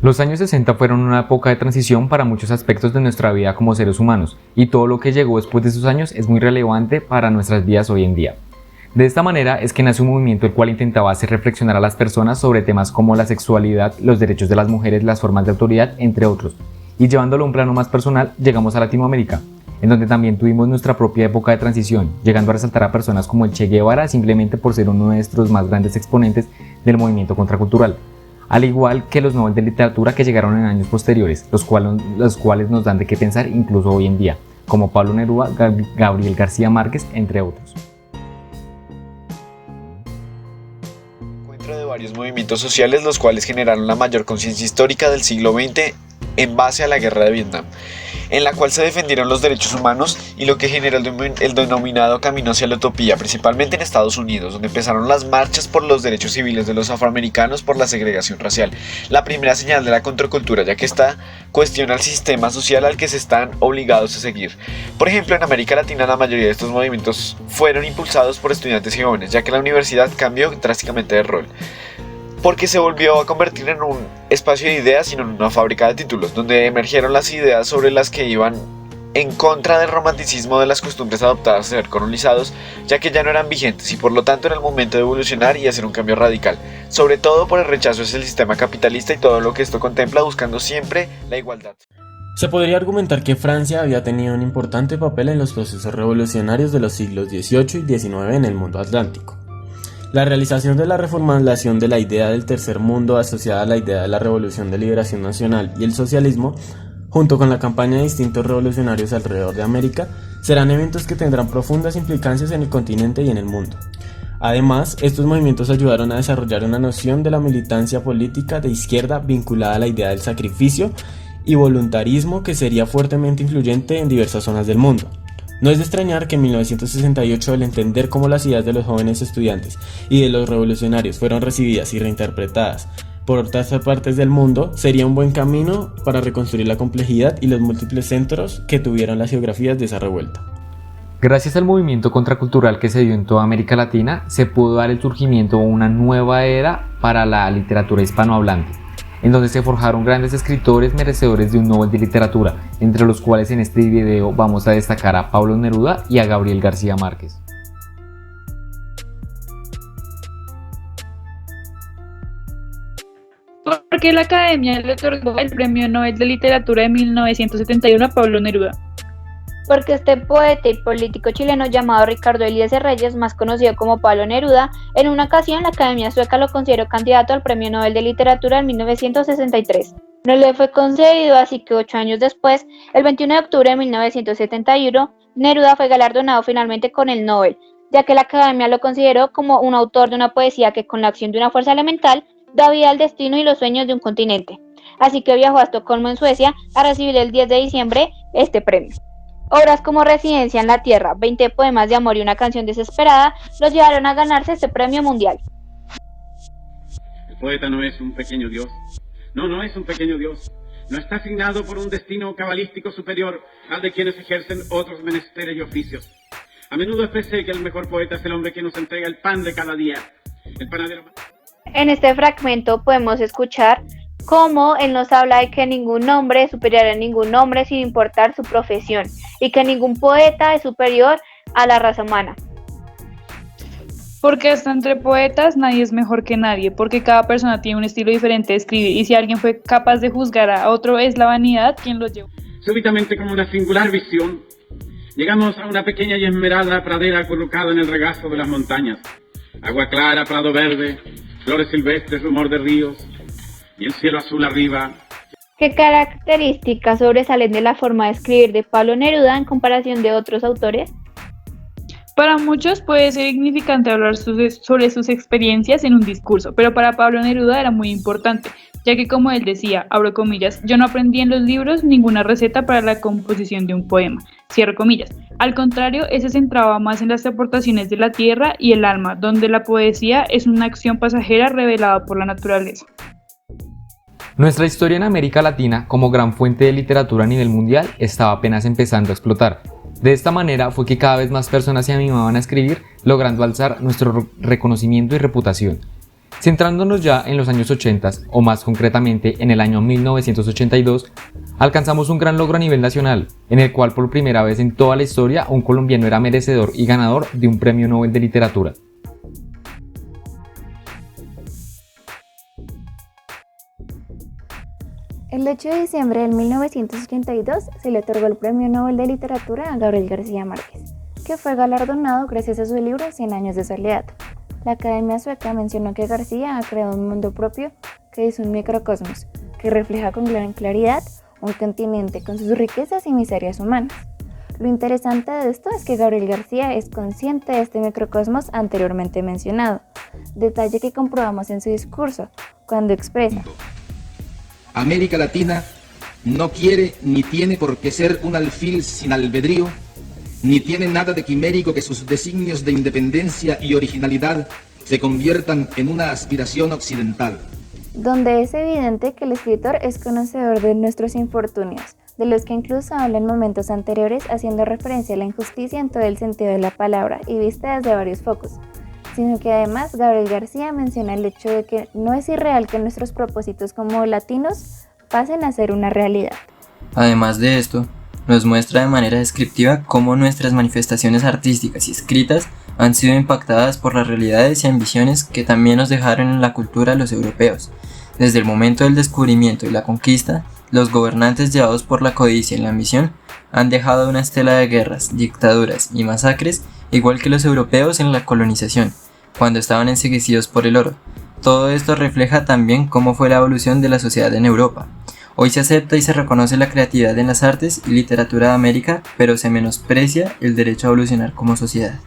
Los años 60 fueron una época de transición para muchos aspectos de nuestra vida como seres humanos, y todo lo que llegó después de esos años es muy relevante para nuestras vidas hoy en día. De esta manera es que nace un movimiento el cual intentaba hacer reflexionar a las personas sobre temas como la sexualidad, los derechos de las mujeres, las formas de autoridad, entre otros. Y llevándolo a un plano más personal, llegamos a Latinoamérica, en donde también tuvimos nuestra propia época de transición, llegando a resaltar a personas como el Che Guevara simplemente por ser uno de nuestros más grandes exponentes del movimiento contracultural, al igual que los Nobel de Literatura que llegaron en años posteriores, los cuales nos dan de qué pensar incluso hoy en día, como Pablo Neruda, Gabriel García Márquez, entre otros. Encuentro de varios movimientos sociales los cuales generaron la mayor conciencia histórica del siglo XX en base a la guerra de Vietnam, en la cual se defendieron los derechos humanos y lo que generó el denominado camino hacia la utopía, principalmente en Estados Unidos, donde empezaron las marchas por los derechos civiles de los afroamericanos por la segregación racial, la primera señal de la contracultura, ya que esta cuestiona el sistema social al que se están obligados a seguir. Por ejemplo, en América Latina la mayoría de estos movimientos fueron impulsados por estudiantes y jóvenes, ya que la universidad cambió drásticamente de rol, porque se volvió a convertir en un espacio de ideas y no en una fábrica de títulos, donde emergieron las ideas sobre las que iban en contra del romanticismo de las costumbres adoptadas a ser colonizados, ya que ya no eran vigentes y por lo tanto era el momento de evolucionar y hacer un cambio radical, sobre todo por el rechazo hacia el sistema capitalista y todo lo que esto contempla, buscando siempre la igualdad. Se podría argumentar que Francia había tenido un importante papel en los procesos revolucionarios de los siglos XVIII y XIX en el mundo atlántico. La realización de la reformulación de la idea del tercer mundo asociada a la idea de la Revolución de Liberación Nacional y el socialismo, junto con la campaña de distintos revolucionarios alrededor de América, serán eventos que tendrán profundas implicancias en el continente y en el mundo. Además, estos movimientos ayudaron a desarrollar una noción de la militancia política de izquierda vinculada a la idea del sacrificio y voluntarismo que sería fuertemente influyente en diversas zonas del mundo. No es de extrañar que en 1968 el entender cómo las ideas de los jóvenes estudiantes y de los revolucionarios fueron recibidas y reinterpretadas por otras partes del mundo sería un buen camino para reconstruir la complejidad y los múltiples centros que tuvieron las geografías de esa revuelta. Gracias al movimiento contracultural que se dio en toda América Latina, se pudo dar el surgimiento de una nueva era para la literatura hispanohablante, en donde se forjaron grandes escritores merecedores de un Nobel de Literatura, entre los cuales en este video vamos a destacar a Pablo Neruda y a Gabriel García Márquez. Porque la Academia le otorgó el Premio Nobel de Literatura de 1971 a Pablo Neruda. Porque este poeta y político chileno llamado Ricardo Eliezer Reyes, más conocido como Pablo Neruda, en una ocasión la Academia Sueca lo consideró candidato al Premio Nobel de Literatura en 1963. No le fue concedido, así que 8 años después, el 21 de octubre de 1971, Neruda fue galardonado finalmente con el Nobel, ya que la Academia lo consideró como un autor de una poesía que con la acción de una fuerza elemental da vida al destino y los sueños de un continente. Así que viajó a Estocolmo en Suecia a recibir el 10 de diciembre este premio. Obras como Residencia en la Tierra, 20 poemas de amor y una canción desesperada los llevaron a ganarse este premio mundial. El poeta no es un pequeño dios. No es un pequeño dios. No está asignado por un destino cabalístico superior al de quienes ejercen otros menesteres y oficios. A menudo expresé que el mejor poeta es el hombre que nos entrega el pan de cada día. El panadero. En este fragmento podemos escuchar cómo él nos habla de que ningún hombre es superior a ningún hombre sin importar su profesión y que ningún poeta es superior a la raza humana. Porque hasta entre poetas nadie es mejor que nadie, porque cada persona tiene un estilo diferente de escribir y si alguien fue capaz de juzgar a otro es la vanidad quien lo llevó. Súbitamente, como una singular visión, llegamos a una pequeña y esmerada pradera colocada en el regazo de las montañas. Agua clara, prado verde, flores silvestres, rumor de ríos y el cielo azul arriba. ¿Qué características sobresalen de la forma de escribir de Pablo Neruda en comparación de otros autores? Para muchos puede ser significante hablar sobre sus experiencias en un discurso, pero para Pablo Neruda era muy importante, ya que como él decía, abro comillas, yo no aprendí en los libros ninguna receta para la composición de un poema, cierro comillas. Al contrario, él se centraba más en las aportaciones de la tierra y el alma, donde la poesía es una acción pasajera revelada por la naturaleza. Nuestra historia en América Latina, como gran fuente de literatura a nivel mundial, estaba apenas empezando a explotar. De esta manera fue que cada vez más personas se animaban a escribir, logrando alzar nuestro reconocimiento y reputación. Centrándonos ya en los años 80, o más concretamente en el año 1982, alcanzamos un gran logro a nivel nacional, en el cual por primera vez en toda la historia un colombiano era merecedor y ganador de un premio Nobel de Literatura. El 8 de diciembre de 1982 se le otorgó el Premio Nobel de Literatura a Gabriel García Márquez, que fue galardonado gracias a su libro 100 años de soledad. La Academia Sueca mencionó que García ha creado un mundo propio que es un microcosmos, que refleja con gran claridad un continente con sus riquezas y miserias humanas. Lo interesante de esto es que Gabriel García es consciente de este microcosmos anteriormente mencionado, detalle que comprobamos en su discurso, cuando expresa: América Latina no quiere ni tiene por qué ser un alfil sin albedrío, ni tiene nada de quimérico que sus designios de independencia y originalidad se conviertan en una aspiración occidental. Donde es evidente que el escritor es conocedor de nuestros infortunios, de los que incluso habla en momentos anteriores haciendo referencia a la injusticia en todo el sentido de la palabra y vista desde varios focos, sino que además Gabriel García menciona el hecho de que no es irreal que nuestros propósitos como latinos pasen a ser una realidad. Además de esto, nos muestra de manera descriptiva cómo nuestras manifestaciones artísticas y escritas han sido impactadas por las realidades y ambiciones que también nos dejaron en la cultura los europeos. Desde el momento del descubrimiento y la conquista, los gobernantes llevados por la codicia y la ambición han dejado una estela de guerras, dictaduras y masacres, igual que los europeos en la colonización, cuando estaban enceguecidos por el oro. Todo esto refleja también cómo fue la evolución de la sociedad en Europa. Hoy se acepta y se reconoce la creatividad en las artes y literatura de América, pero se menosprecia el derecho a evolucionar como sociedad.